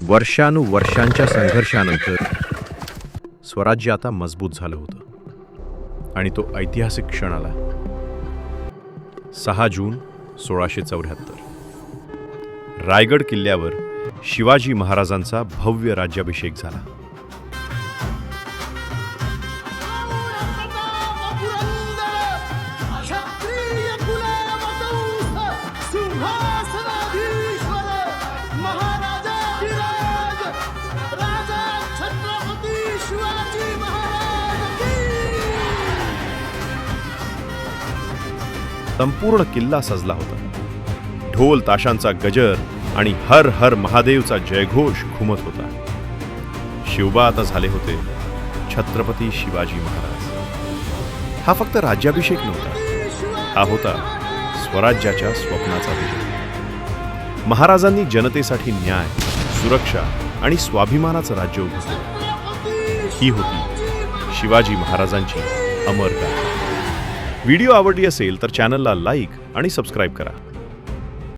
वर्षानुवर्षांच्या संघर्षानंतर स्वराज्य आता मजबूत झालं होतं आणि तो ऐतिहासिक क्षण आला. 6 जून 1674 रायगड किल्ल्यावर शिवाजी महाराजांचा भव्य राज्याभिषेक झाला. संपूर्ण किल्ला सजला होता. ढोल ताशांचा गजर आणि हर हर महादेवचा जयघोष घुमत होता. शिवबा आता झाले होते छत्रपती शिवाजी महाराज. हा फक्त राज्याभिषेक नव्हता, हा होता स्वराज्याच्या स्वप्नाचा विजय. महाराजांनी जनतेसाठी न्याय, सुरक्षा आणि स्वाभिमानाचं राज्य उभं केलं. ही होती शिवाजी महाराजांची अमर गाथा. व्हिडिओ आवडली असेल तर चॅनलला लाईक आणि सबस्क्राईब करा.